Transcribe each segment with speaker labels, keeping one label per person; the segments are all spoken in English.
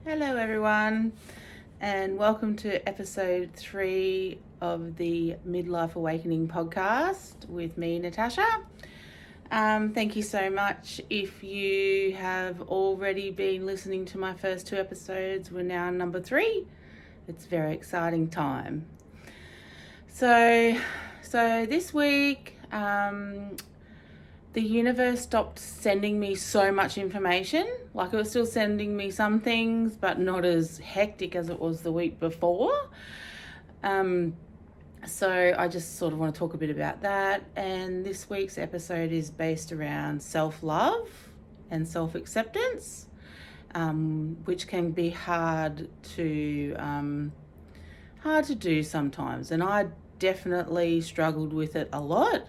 Speaker 1: Hello, everyone, and welcome to episode 3 of the Midlife Awakening podcast with me, Natasha. Thank you so much. If you have already been listening to my first 2 episodes, we're now on number 3. It's a very exciting time. So this week, the universe stopped sending me so much information. Like, it was still sending me some things, but not as hectic as it was the week before. So I just sort of want to talk a bit about that. And this week's episode is based around self-love and self-acceptance, which can be hard to do sometimes. And I definitely struggled with it a lot.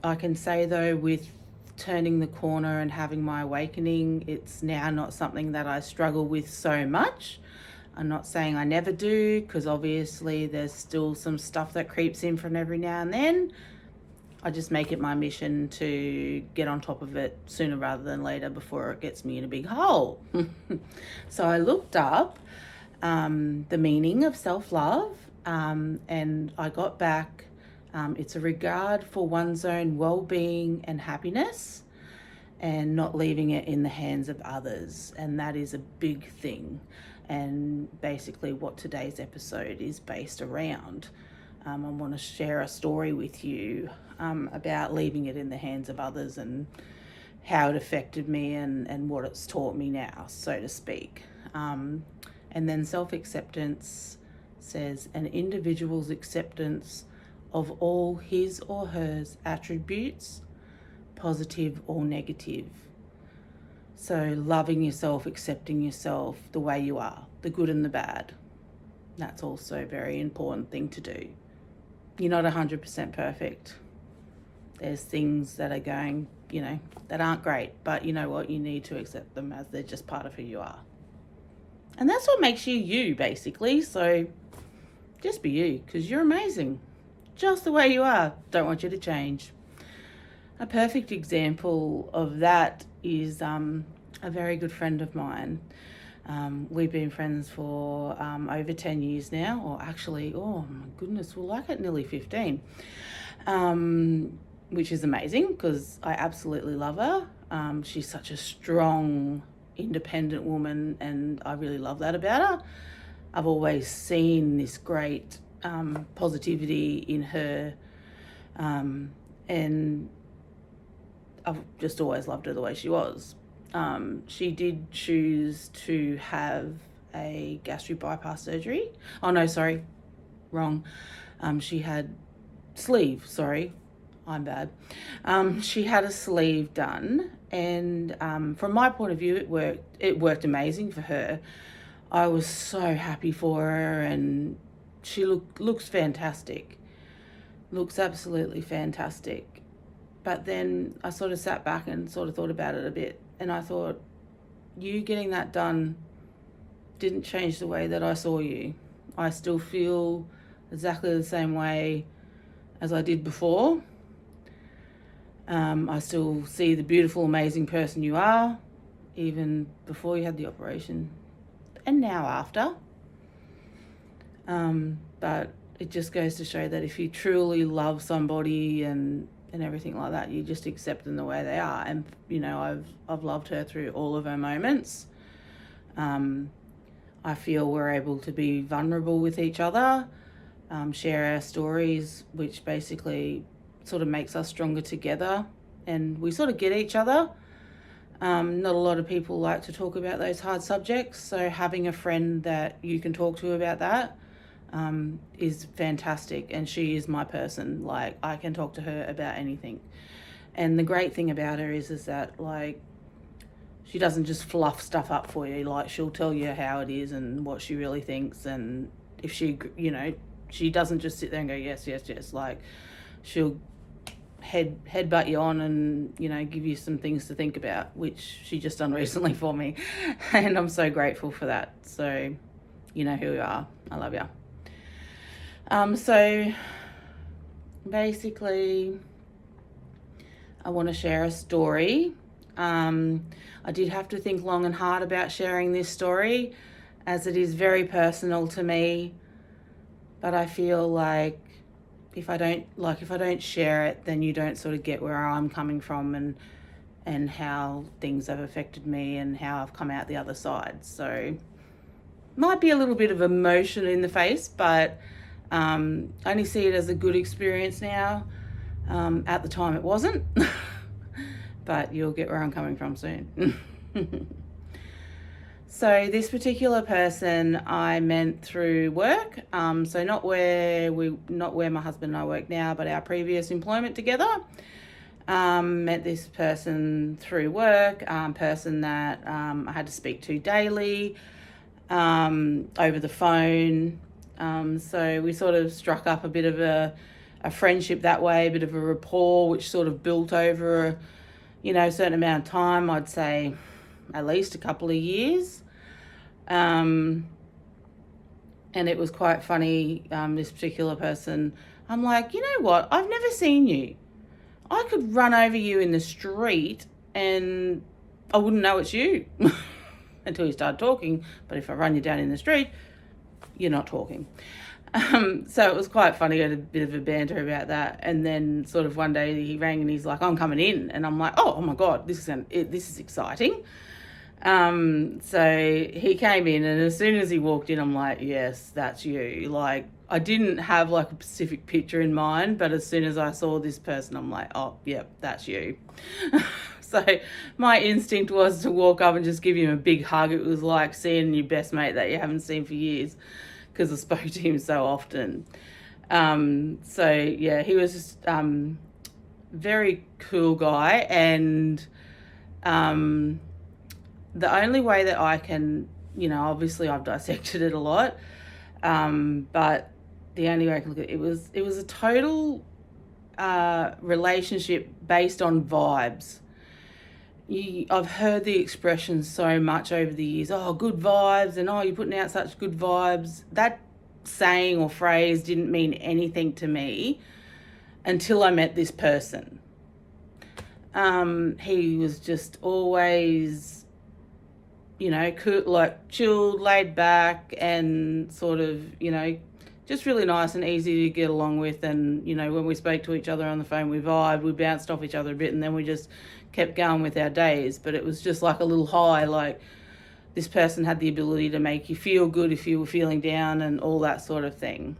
Speaker 1: I can say, though, with turning the corner and having my awakening, it's now not something that I struggle with so much. I'm not saying I never do, because obviously there's still some stuff that creeps in from every now and then. I just make it my mission to get on top of it sooner rather than later before it gets me in a big hole. So I looked up the meaning of self-love, and I got back. It's a regard for one's own well-being and happiness and not leaving it in the hands of others. And that is a big thing. And basically what today's episode is based around. I want to share a story with you about leaving it in the hands of others and how it affected me and what it's taught me now, so to speak. And then self-acceptance says an individual's acceptance of all his or her attributes, positive or negative. So loving yourself, accepting yourself the way you are, the good and the bad. That's also a very important thing to do. You're not 100% perfect. There's things that are going, that aren't great, but you know what? You need to accept them as they're just part of who you are. And that's what makes you you, basically. So just be you, because you're amazing. Just the way you are. Don't want you to change. A perfect example of that is a very good friend of mine. We've been friends for over 10 years now, or actually, oh my goodness, we'll like it nearly 15, which is amazing because I absolutely love her. She's such a strong, independent woman, and I really love that about her. I've always seen this great positivity in her, and I've just always loved her the way she was. She did choose to have a gastric bypass surgery. Oh no, sorry, wrong. She had sleeve, sorry, I'm bad. She had a sleeve done, and from my point of view, it worked amazing for her. I was so happy for her, and she looks fantastic. Looks absolutely fantastic. But then I sort of sat back and sort of thought about it a bit, and I thought, you getting that done didn't change the way that I saw you. I still feel exactly the same way as I did before. I still see the beautiful, amazing person you are, even before you had the operation, and now after. But it just goes to show that if you truly love somebody and everything like that, you just accept them the way they are. And I've loved her through all of her moments. I feel we're able to be vulnerable with each other, share our stories, which basically sort of makes us stronger together, and we sort of get each other. Not a lot of people like to talk about those hard subjects, so having a friend that you can talk to about that is fantastic, and she is my person. Like, I can talk to her about anything. And the great thing about her is that, like, she doesn't just fluff stuff up for you. Like, she'll tell you how it is and what she really thinks, and if she, she doesn't just sit there and go, yes, yes, yes. Like, she'll headbutt you on and, give you some things to think about, which she just done recently for me. And I'm so grateful for that. So, you know who you are. I love you. So basically, I want to share a story I did have to think long and hard about sharing this story, as it is very personal to me. But I feel like if I don't share it, then you don't sort of get where I'm coming from and how things have affected me and how I've come out the other side. So might be a little bit of emotion in the face, but I only see it as a good experience now. At the time it wasn't, but you'll get where I'm coming from soon. So this particular person I met through work, so not where my husband and I work now, but our previous employment together. Met this person through work, person that I had to speak to daily, over the phone. So we sort of struck up a bit of a friendship that way, a bit of a rapport, which sort of built over a certain amount of time. I'd say at least a couple of years. And it was quite funny, this particular person, I'm like, you know what, I've never seen you. I could run over you in the street and I wouldn't know it's you until you start talking. But if I run you down in the street, you're not talking. So it was quite funny. I had a bit of a banter about that. And then sort of one day he rang and he's like, I'm coming in. And I'm like, oh my God, this is exciting. So he came in, and as soon as he walked in, I'm like, yes, that's you. Like, I didn't have like a specific picture in mind, but as soon as I saw this person, I'm like, oh, yep, that's you. So my instinct was to walk up and just give him a big hug. It was like seeing your best mate that you haven't seen for years, because I spoke to him so often. So yeah, he was just very cool guy, and the only way that I can, obviously I've dissected it a lot, but the only way I can look at it was a total relationship based on vibes. I've heard the expression so much over the years, oh, good vibes, and oh, you're putting out such good vibes. That saying or phrase didn't mean anything to me until I met this person. He was just always, like chilled, laid back, and sort of, just really nice and easy to get along with. And, when we spoke to each other on the phone, we vibed, we bounced off each other a bit, and then we just kept going with our days. But it was just like a little high, like this person had the ability to make you feel good if you were feeling down and all that sort of thing.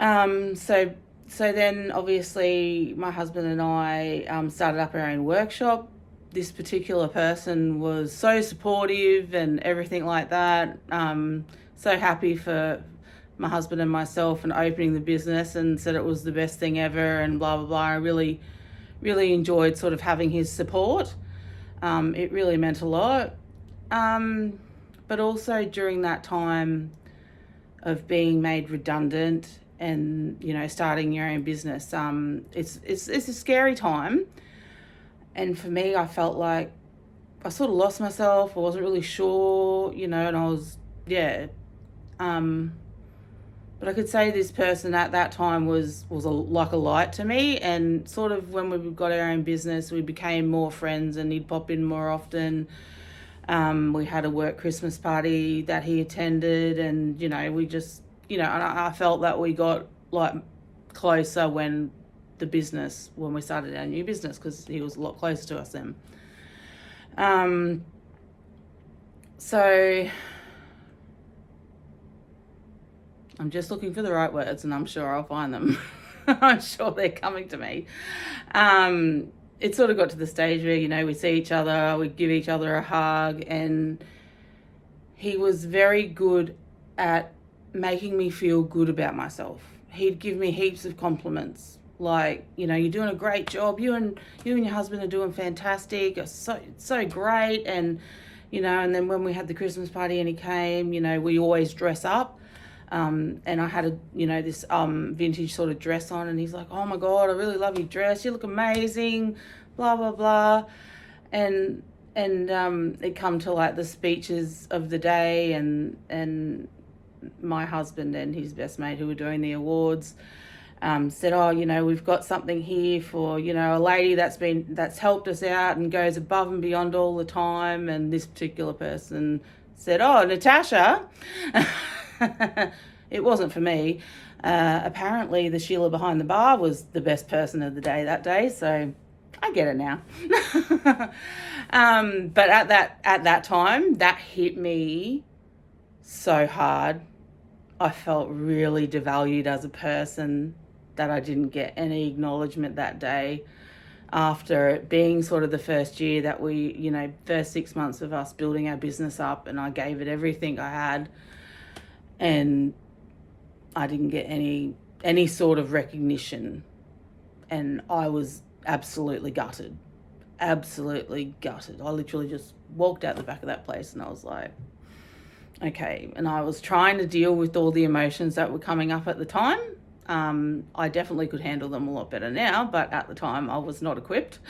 Speaker 1: So then obviously my husband and I started up our own workshop. This particular person was so supportive and everything like that. So happy for my husband and myself and opening the business, and said it was the best thing ever and blah, blah, blah. I really, really enjoyed sort of having his support. It really meant a lot. But also during that time of being made redundant and, starting your own business, it's a scary time. And for me, I felt like I sort of lost myself. I wasn't really sure, and I was, but I could say this person at that time was like a light to me. And sort of when we got our own business, we became more friends, and he'd pop in more often. We had a work Christmas party that he attended, and, we just, and I felt that we got like closer when we started our new business, because he was a lot closer to us then. So I'm just looking for the right words, and I'm sure I'll find them. I'm sure they're coming to me. It sort of got to the stage where, we see each other, we give each other a hug, and he was very good at making me feel good about myself. He'd give me heaps of compliments. Like, you're doing a great job. You and your husband are doing fantastic. It's so great. And, and then when we had the Christmas party and he came, we always dress up. And I had this vintage sort of dress on, and he's like, oh my God, I really love your dress. You look amazing, blah, blah, blah. And it come to like the speeches of the day, and my husband and his best mate who were doing the awards, said, oh, we've got something here for, a lady that's helped us out and goes above and beyond all the time. And this particular person said, oh, Natasha. It wasn't for me. Apparently the Sheila behind the bar was the best person of the day that day, so I get it now. But at that time, that hit me so hard. I felt really devalued as a person, that I didn't get any acknowledgement that day, after it being sort of the first year that we, first 6 months of us building our business up, and I gave it everything I had, and I didn't get any sort of recognition, and I was absolutely gutted. Absolutely gutted. I literally just walked out the back of that place and I was like, okay. And I was trying to deal with all the emotions that were coming up at the time. I definitely could handle them a lot better now, but at the time I was not equipped.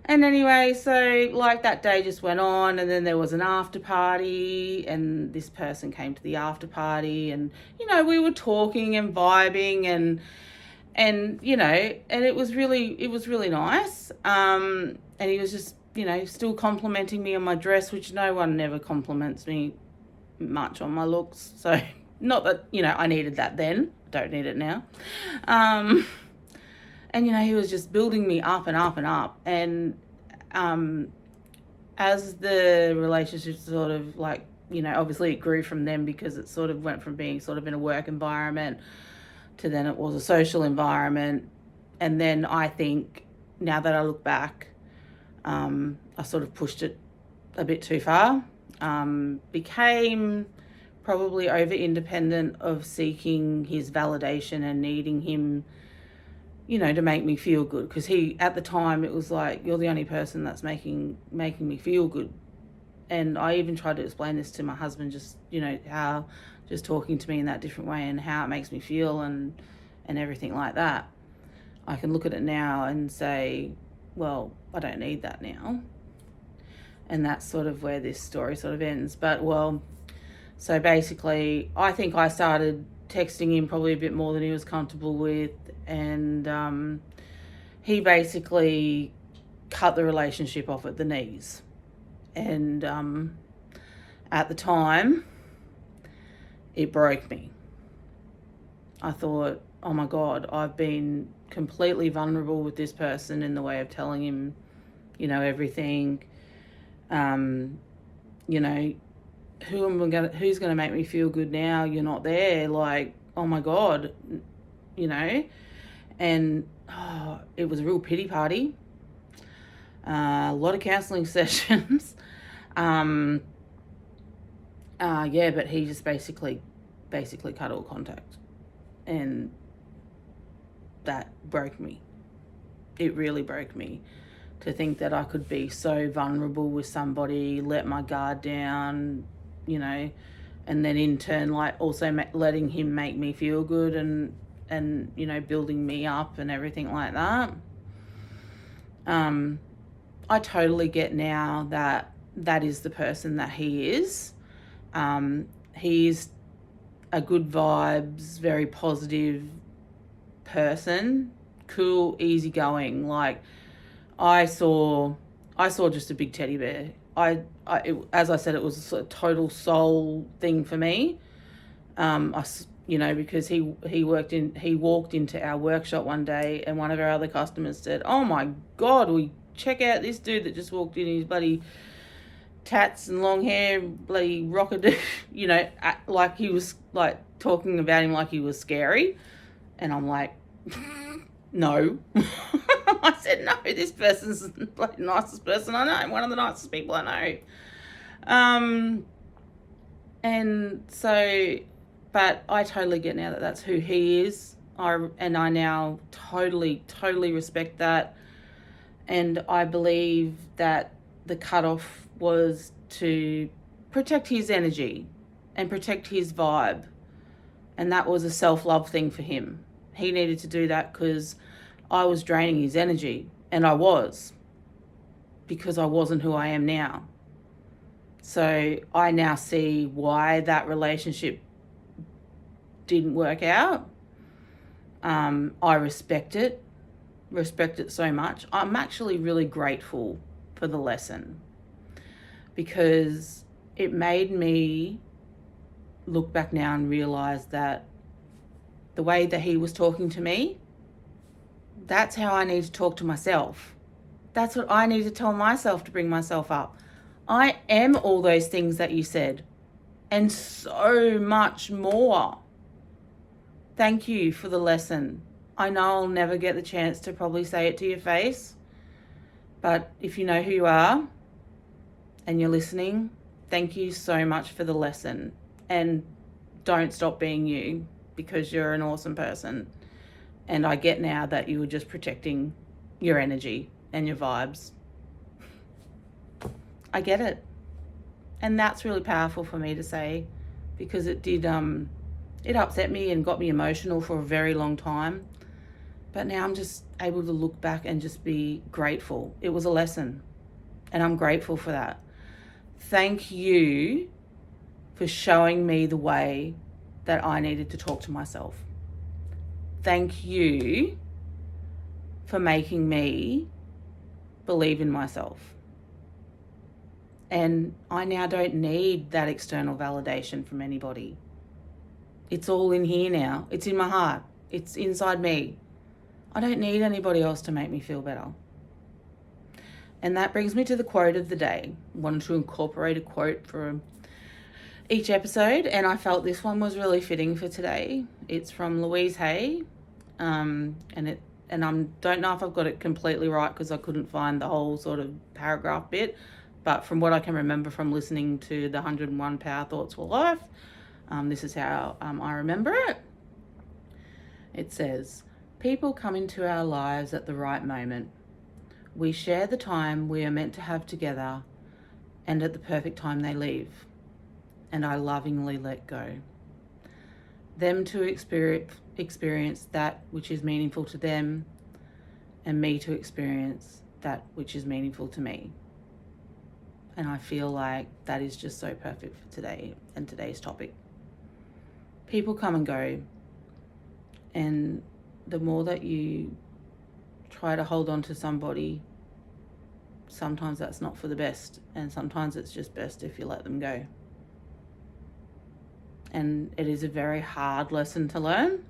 Speaker 1: And anyway, so like that day just went on, and then there was an after party, and this person came to the after party, and we were talking and vibing, and and it was really nice. And he was just still complimenting me on my dress, which no one ever compliments me much on my looks, so not that I needed that then, don't need it now. And he was just building me up and up and up, and as the relationship sort of obviously it grew from them, because it sort of went from being sort of in a work environment to then it was a social environment. And then I think, now that I look back, I sort of pushed it a bit too far, became probably over independent of seeking his validation and needing him, to make me feel good. Because at the time, it was like, you're the only person that's making me feel good. And I even tried to explain this to my husband, just, how just talking to me in that different way and how it makes me feel and everything like that. I can look at it now and say, well, I don't need that now. And that's sort of where this story sort of ends. But, so basically, I think I started texting him probably a bit more than he was comfortable with, and he basically cut the relationship off at the knees. And at the time, it broke me. I thought, oh my God, I've been completely vulnerable with this person in the way of telling him, everything. Who's gonna make me feel good now? You're not there. Like, oh my God, and it was a real pity party. A lot of counselling sessions. But he just basically cut all contact, and that broke me. It really broke me, to think that I could be so vulnerable with somebody, let my guard down, and then in turn, also letting him make me feel good and building me up and everything like that. I totally get now that is the person that he is. He's a good vibes, very positive person, cool, easygoing. I saw just a big teddy bear. As I said, it was a total soul thing for me. Because he walked into our workshop one day, and one of our other customers said, "Oh my God, we check out this dude that just walked in. His bloody tats and long hair, bloody rocker." Like he was talking about him like he was scary, and I'm like, no. I said, no, this person's the nicest person I know, one of the nicest people I know. And so, but I totally get now that that's who he is. I now totally respect that. And I believe that the cutoff was to protect his energy and protect his vibe. And that was a self-love thing for him. He needed to do that because I was draining his energy, and I was, because I wasn't who I am now. So I now see why that relationship didn't work out. I respect it so much. I'm actually really grateful for the lesson because it made me look back now and realize that the way that he was talking to me, that's how I need to talk to myself. That's what I need to tell myself to bring myself up. I am all those things that you said and so much more. Thank you for the lesson. I know I'll never get the chance to probably say it to your face, but if you know who you are and you're listening, thank you so much for the lesson. And don't stop being you because you're an awesome person. And I get now that you were just protecting your energy and your vibes. I get it. And that's really powerful for me to say because it did, it upset me and got me emotional for a very long time. But now I'm just able to look back and just be grateful. It was a lesson and I'm grateful for that. Thank you for showing me the way that I needed to talk to myself. Thank you for making me believe in myself. And I now don't need that external validation from anybody. It's all in here now. It's in my heart. It's inside me. I don't need anybody else to make me feel better. And that brings me to the quote of the day. I wanted to incorporate a quote for each episode, and I felt this one was really fitting for today. It's from Louise Hay, and I don't know if I've got it completely right because I couldn't find the whole sort of paragraph bit, but from what I can remember from listening to the 101 Power Thoughts for Life, this is how I remember it. It says, "People come into our lives at the right moment. We share the time we are meant to have together, and at the perfect time they leave, and I lovingly let go. Them to experience that which is meaningful to them, and me to experience that which is meaningful to me." And I feel like that is just so perfect for today and today's topic. People come and go, and the more that you try to hold on to somebody, sometimes that's not for the best, and sometimes it's just best if you let them go. And it is a very hard lesson to learn.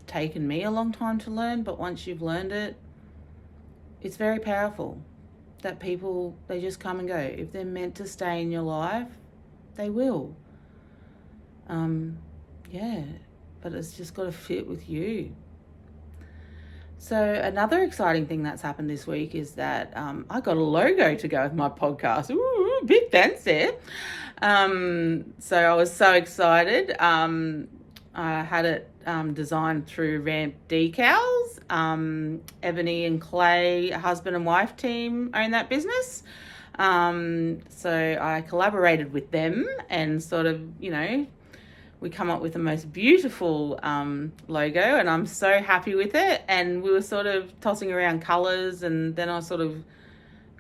Speaker 1: Taken me a long time to learn, but once you've learned it, it's very powerful that people, they just come and go. If they're meant to stay in your life, they will. But it's just got to fit with you. So another exciting thing that's happened this week is that I got a logo to go with my podcast. Ooh, big fancy. So I was so excited. I had it designed through Ramp Decals. Ebony and Clay, a husband and wife team, own that business. So I collaborated with them and sort of, we come up with the most beautiful logo, and I'm so happy with it. And we were sort of tossing around colours, and then I sort of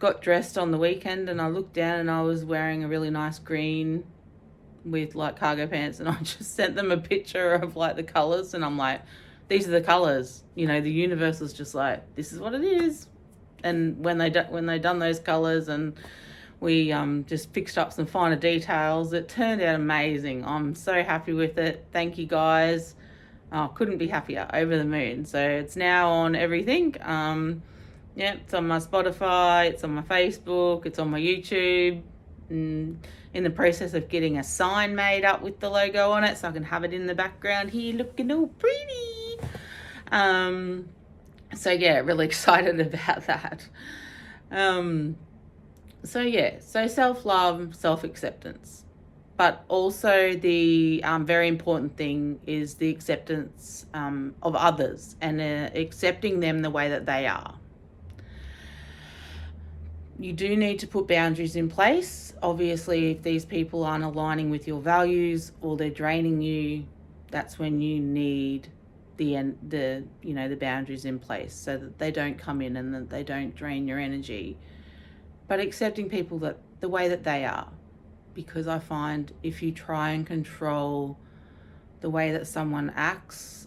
Speaker 1: got dressed on the weekend, and I looked down and I was wearing a really nice green with like cargo pants, and I just sent them a picture of like the colours, and I'm like, these are the colours. The universe was just like, this is what it is. And when they done those colours and we just fixed up some finer details, it turned out amazing. I'm so happy with it. Thank you guys. Couldn't be happier. Over the moon. So it's now on everything. It's on my Spotify, it's on my Facebook, it's on my YouTube. In the process of getting a sign made up with the logo on it so I can have it in the background here looking all pretty. Really excited about that. So self-love, self-acceptance. But also the very important thing is the acceptance of others and accepting them the way that they are. You do need to put boundaries in place. Obviously, if these people aren't aligning with your values or they're draining you, that's when you need the boundaries in place so that they don't come in and that they don't drain your energy. But accepting people that the way that they are, because I find if you try and control the way that someone acts.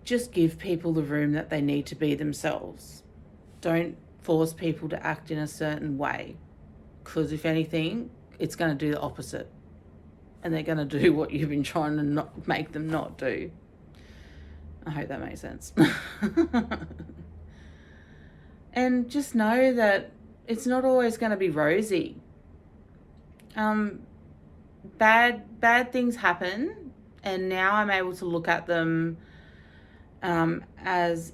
Speaker 1: Just give people the room that they need to be themselves. Don't force people to act in a certain way, because if anything, it's going to do the opposite, and they're going to do what you've been trying to not make them not do. I hope that makes sense. And just know that it's not always going to be rosy. Bad things happen, and now I'm able to look at them as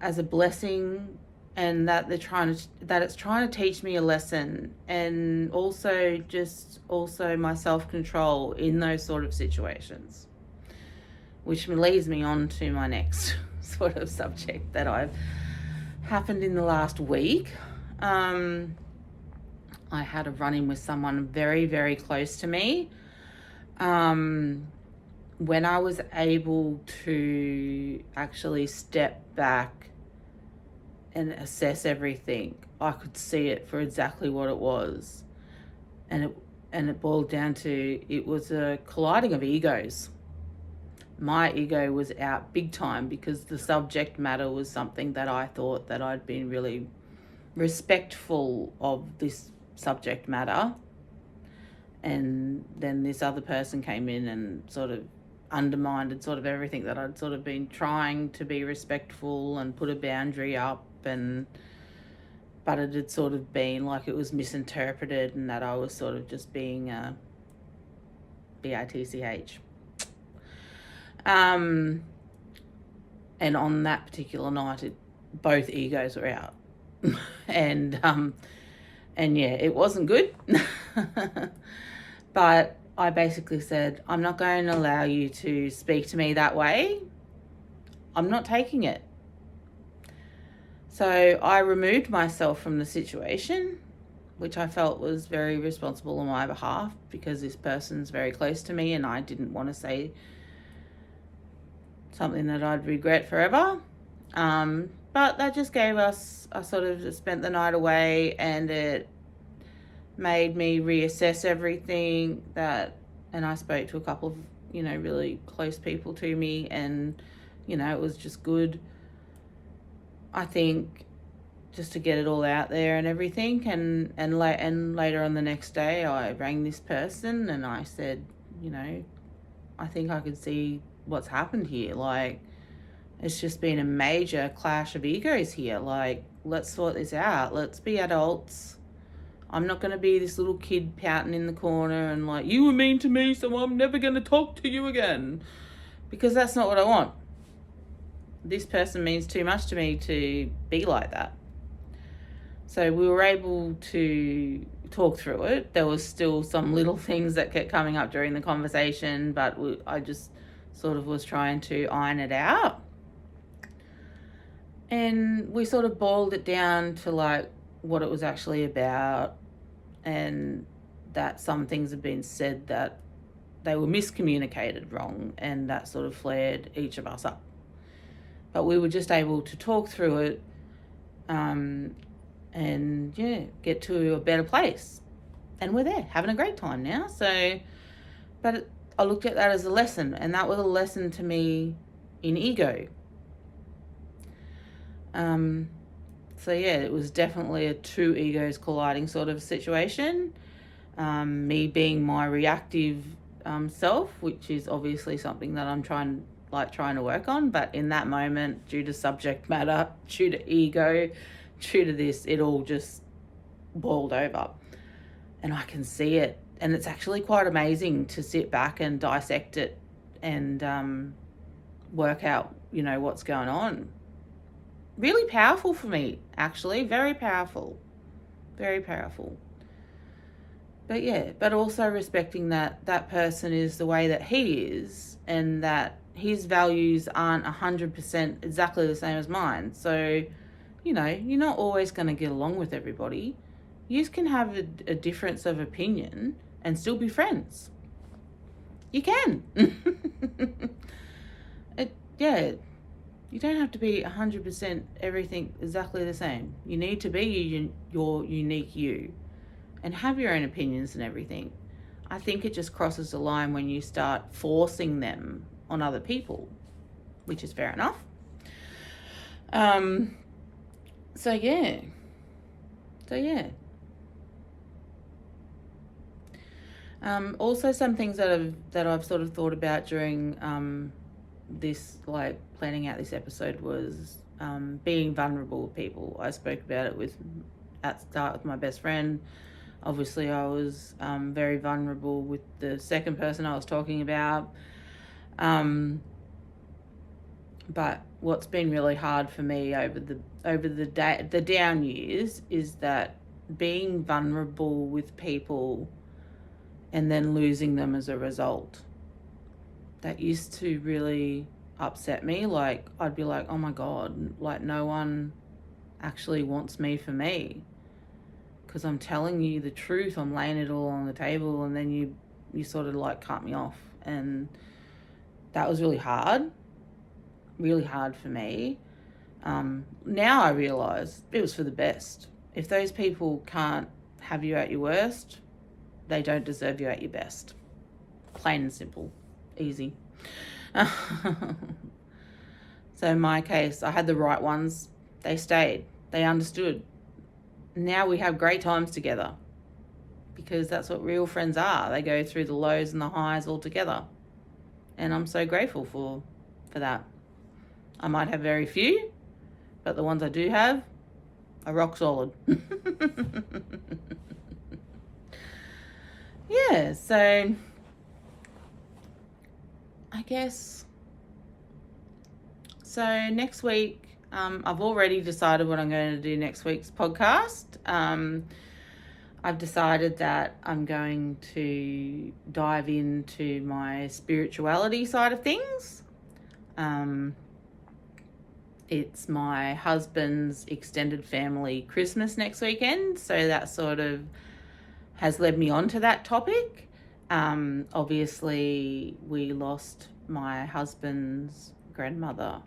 Speaker 1: a blessing, and that it's trying to teach me a lesson, and also my self-control in those sort of situations, which leads me on to my next sort of subject that I've happened in the last week. I had a run-in with someone very, very close to me. When I was able to actually step back and assess everything, I could see it for exactly what it was. And it boiled down to, it was a colliding of egos. My ego was out big time because the subject matter was something that I thought that I'd been really respectful of this subject matter. And then this other person came in and sort of undermined sort of everything that I'd sort of been trying to be respectful and put a boundary up, but it had sort of been like it was misinterpreted, and that I was sort of just being a bitch. And on that particular night, both egos were out. and yeah, it wasn't good. But I basically said, I'm not going to allow you to speak to me that way. I'm not taking it. So I removed myself from the situation, which I felt was very responsible on my behalf, because this person's very close to me and I didn't want to say something that I'd regret forever. But that just gave us, I sort of just spent the night away, and it made me reassess everything and I spoke to a couple of, really close people to me, and, it was just good, I think, just to get it all out there and everything. And later on the next day, I rang this person and I said, I think I could see what's happened here. Like, it's just been a major clash of egos here. Like, let's sort this out. Let's be adults. I'm not going to be this little kid pouting in the corner and like, you were mean to me, so I'm never going to talk to you again. Because that's not what I want. This person means too much to me to be like that. So we were able to talk through it. There was still some little things that kept coming up during the conversation, but I just sort of was trying to iron it out. And we sort of boiled it down to like what it was actually about, and that some things have been said that they were miscommunicated wrong, and that sort of flared each of us up. But we were just able to talk through it, and get to a better place. And we're there, having a great time now. So, but I looked at that as a lesson, and that was a lesson to me in ego. So yeah, it was definitely a two egos colliding sort of situation. Me being my reactive self, which is obviously something that I'm trying to work on, but in that moment, due to subject matter, due to ego, due to this, it all just boiled over. And I can see it, and it's actually quite amazing to sit back and dissect it and work out, what's going on. Really powerful for me, actually. Very powerful. Very powerful. But yeah, but also respecting that person is the way that he is, and that his values aren't 100% exactly the same as mine. So, you're not always going to get along with everybody. You can have a difference of opinion and still be friends. You can. You don't have to be 100% everything exactly the same. You need to be your unique you. and have your own opinions and everything. I think it just crosses the line when you start forcing them on other people, which is fair enough. So yeah. Also, some things that I've sort of thought about during this, like, planning out this episode was being vulnerable with people. I spoke about it at the start with my best friend. Obviously, I was very vulnerable with the second person I was talking about. But what's been really hard for me over the down years is that being vulnerable with people and then losing them as a result. That used to really upset me. Like, I'd be like, oh my God, like, no one actually wants me for me. Because I'm telling you the truth, I'm laying it all on the table, and then you sort of like cut me off. And that was really hard for me. Now I realise it was for the best. If those people can't have you at your worst, they don't deserve you at your best. Plain and simple. Easy. So in my case, I had the right ones. They stayed. They understood. Now we have great times together, because that's what real friends are. They go through the lows and the highs all together. And I'm so grateful for that. I might have very few, but the ones I do have are rock solid. Yeah, so I guess, so next week, I've already decided what I'm going to do next week's podcast. I've decided that I'm going to dive into my spirituality side of things. It's my husband's extended family Christmas next weekend, so that sort of has led me on to that topic. Obviously, we lost my husband's grandmother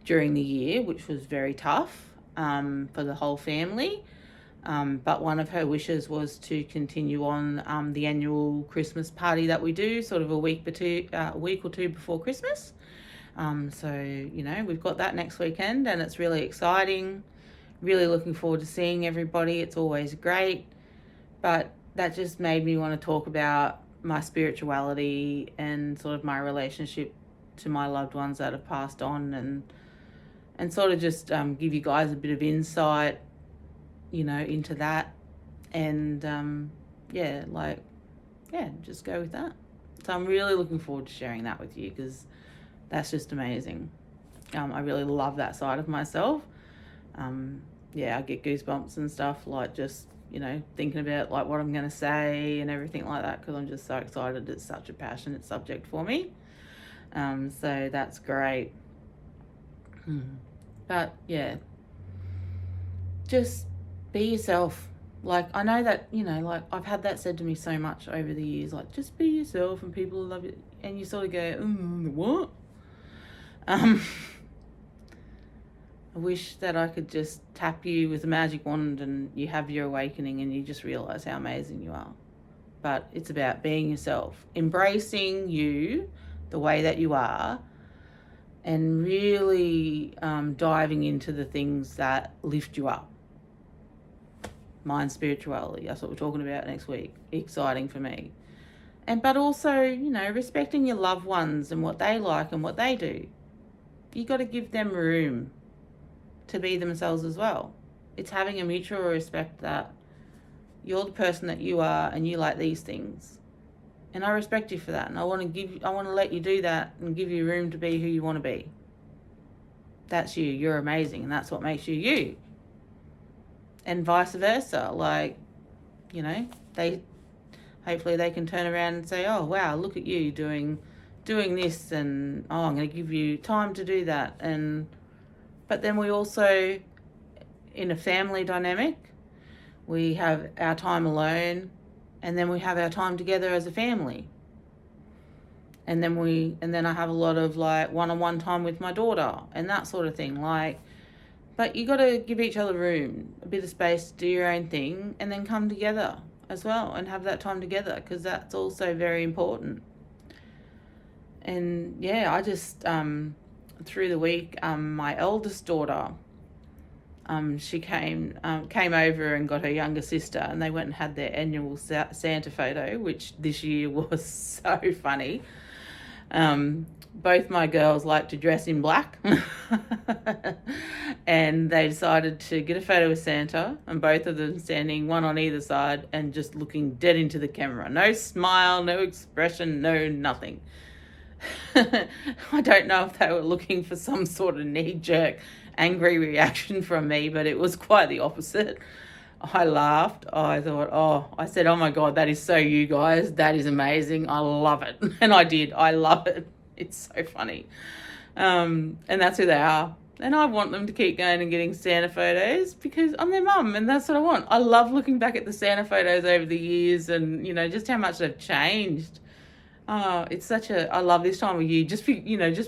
Speaker 1: during the year, which was very tough for the whole family. But one of her wishes was to continue on the annual Christmas party that we do, sort of a week or two before Christmas. So, we've got that next weekend, and it's really exciting. Really looking forward to seeing everybody. It's always great. But that just made me want to talk about my spirituality and sort of my relationship to my loved ones that have passed on, and sort of just give you guys a bit of insight, into that. And, just go with that. So I'm really looking forward to sharing that with you, because that's just amazing. I really love that side of myself. I get goosebumps and stuff, like just, thinking about like what I'm going to say and everything like that, because I'm just so excited. It's such a passionate subject for me. So that's great. But yeah, just be yourself. Like, I know that, like, I've had that said to me so much over the years, like, just be yourself and people will love you. And you sort of go, what? I wish that I could just tap you with a magic wand and you have your awakening and you just realise how amazing you are. But it's about being yourself, embracing you the way that you are, and really diving into the things that lift you up. Mind spirituality, that's what we're talking about next week. Exciting for me. But also, respecting your loved ones and what they like and what they do. You got to give them room to be themselves as well. It's having a mutual respect that you're the person that you are and you like these things. And I respect you for that. And I want to let you do that and give you room to be who you want to be. That's you. You're amazing. And that's what makes you you. And vice versa. Like, hopefully they can turn around and say, oh, wow, look at you doing this, and I'm going to give you time to do that. But then we also, in a family dynamic, we have our time alone, and then we have our time together as a family. And then I have a lot of like one-on-one time with my daughter and that sort of thing. But you got to give each other room, a bit of space to do your own thing, and then come together as well and have that time together, because that's also very important. And yeah, I just through the week, my eldest daughter, she came over and got her younger sister, and they went and had their annual Santa photo, which this year was so funny. Both my girls like to dress in black, and they decided to get a photo with Santa, and both of them standing one on either side and just looking dead into the camera. No smile, no expression, no nothing. I don't know if they were looking for some sort of knee-jerk angry reaction from me, but it was quite the opposite. I laughed. I said, oh my God, that is so you guys. That is amazing. I love it. And I did. I love it. It's so funny. And that's who they are. And I want them to keep going and getting Santa photos because I'm their mum, and that's what I want. I love looking back at the Santa photos over the years and, just how much they've changed. Oh, I love this time of year just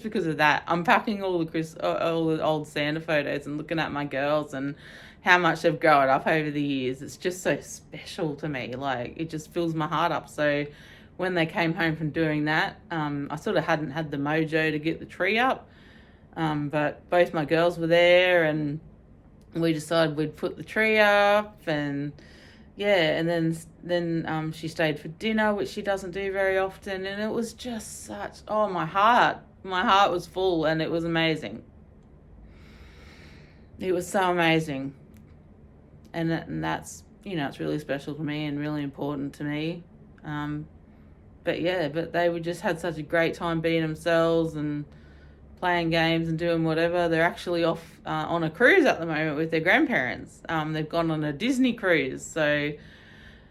Speaker 1: because of that. Unpacking all the old Santa photos and looking at my girls and how much they've grown up over the years. It's just so special to me. Like, it just fills my heart up. So when they came home from doing that, I sort of hadn't had the mojo to get the tree up, but both my girls were there, and we decided we'd put the tree up. And yeah, and then she stayed for dinner, which she doesn't do very often, and it was just my heart was full, and it was amazing. It was so amazing, and that's it's really special to me and really important to me. But they just had such a great time being themselves and playing games and doing whatever. They're actually off on a cruise at the moment with their grandparents. They've gone on a Disney cruise. So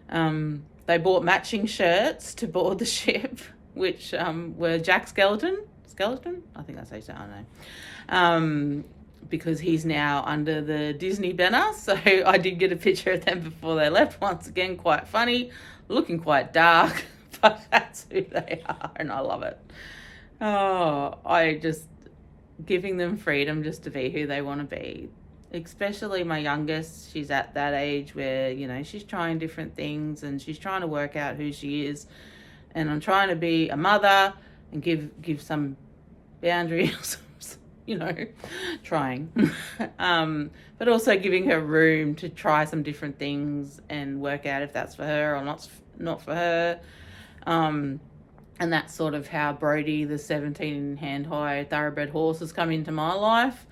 Speaker 1: they bought matching shirts to board the ship, which were Jack Skeleton? I think that's how you say it, I don't know. Because he's now under the Disney banner. So I did get a picture of them before they left. Once again, quite funny, looking quite dark, but that's who they are, and I love it. Oh, giving them freedom just to be who they want to be. Especially my youngest, she's at that age where, she's trying different things and she's trying to work out who she is. And I'm trying to be a mother and give some boundaries, trying. But also giving her room to try some different things and work out if that's for her or not for her. And that's sort of how Brody, the 17 hand-high thoroughbred horse, has come into my life.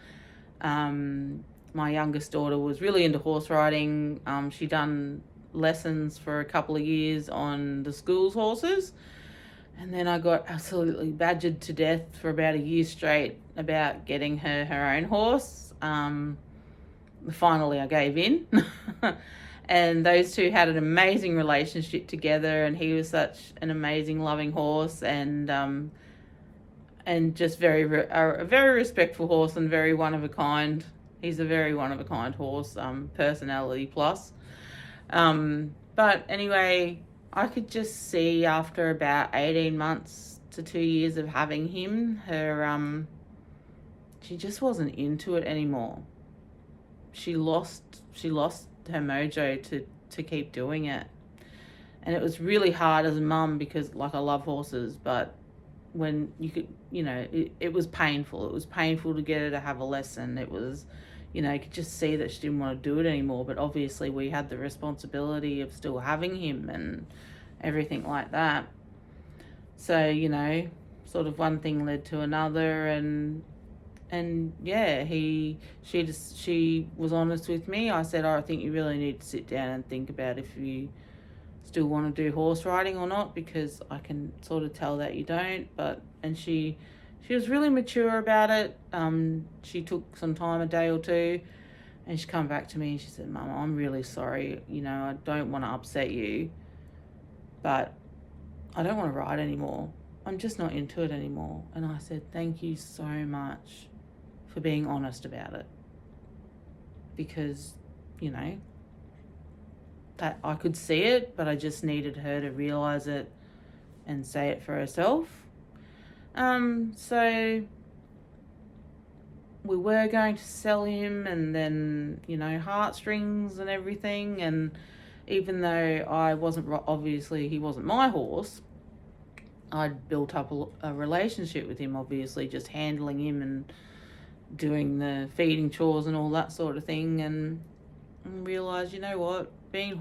Speaker 1: My youngest daughter was really into horse riding. She done lessons for a couple of years on the school's horses. And then I got absolutely badgered to death for about a year straight about getting her own horse. Finally, I gave in. And those two had an amazing relationship together, and he was such an amazing, loving horse, and just a very respectful horse and very one of a kind. He's a very one of a kind horse, personality plus. But anyway, I could just see after about 18 months to 2 years of having him, she just wasn't into it anymore. She lost her mojo to keep doing it. And it was really hard as a mum because, I love horses, but when you could, it was painful. It was painful to get her to have a lesson. It was, you could just see that she didn't want to do it anymore. But obviously we had the responsibility of still having him and everything like that. So, sort of one thing led to another, and yeah, she was honest with me. I said, I think you really need to sit down and think about if you still want to do horse riding or not, because I can sort of tell that you don't. And she was really mature about it. She took some time, a day or two, and she come back to me and she said, Mum, I'm really sorry. I don't want to upset you, but I don't want to ride anymore. I'm just not into it anymore. And I said, thank you so much for being honest about it, because that I could see it, but I just needed her to realize it and say it for herself. So we were going to sell him, and then heartstrings and everything, and even though I wasn't, obviously he wasn't my horse, I'd built up a relationship with him, obviously, just handling him and doing the feeding chores and all that sort of thing, and realised, you know what, being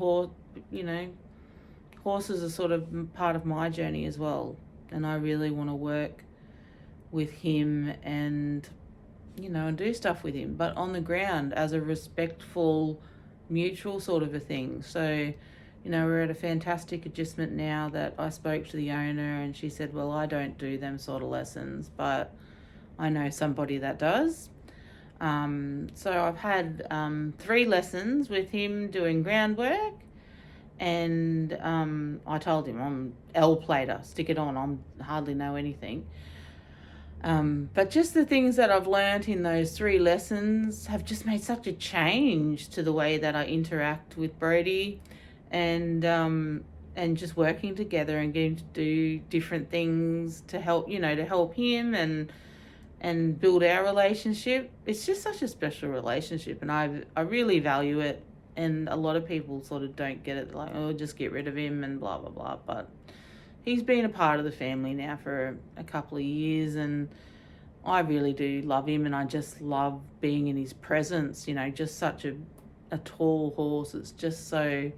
Speaker 1: horses are sort of part of my journey as well, and I really want to work with him and, and do stuff with him, but on the ground as a respectful, mutual sort of a thing. So, we're at a fantastic adjustment now that I spoke to the owner and she said, well, I don't do them sort of lessons, but I know somebody that does. So I've had 3 lessons with him doing groundwork, and I told him I'm L-plater, stick it on, I hardly know anything. But just the things that I've learnt in those 3 lessons have just made such a change to the way that I interact with Brody, and just working together and getting to do different things to help, to help him and build our relationship. It's just such a special relationship, and I really value it. And a lot of people sort of don't get it, like, oh, just get rid of him and blah, blah, blah. But he's been a part of the family now for a couple of years, and I really do love him, and I just love being in his presence, just such a tall horse. It's just so,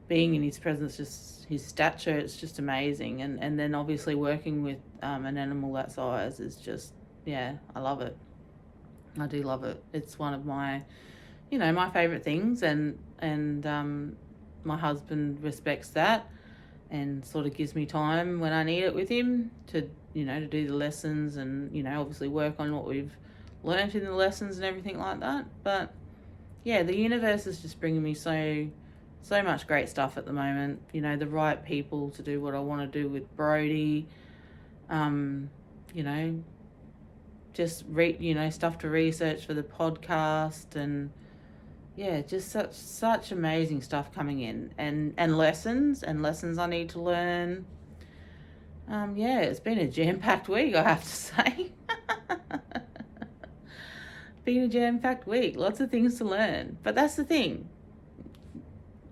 Speaker 1: being in his presence, just his stature, it's just amazing. And then obviously working with an animal that size is just, yeah, I love it. I do love it. It's one of my, my favourite things, and my husband respects that and sort of gives me time when I need it with him to, to do the lessons and, obviously work on what we've learnt in the lessons and everything like that. But yeah, the universe is just bringing me so much great stuff at the moment. The right people to do what I want to do with Brody. Just stuff to research for the podcast, and yeah, just such amazing stuff coming in, and lessons I need to learn. Yeah, it's been a jam-packed week, I have to say. Been a jam-packed week, lots of things to learn, but that's the thing.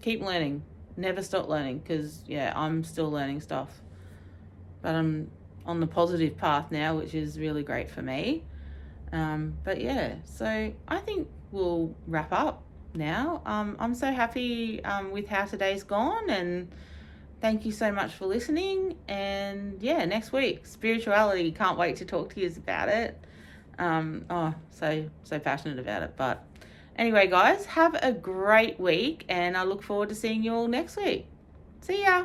Speaker 1: Keep learning, never stop learning, because yeah, I'm still learning stuff, but I'm on the positive path now, which is really great for me. But yeah, so I think we'll wrap up now. I'm so happy with how today's gone, and thank you so much for listening. And yeah, next week, spirituality, can't wait to talk to you about it. So passionate about it. But anyway, guys, have a great week, and I look forward to seeing you all next week. See ya.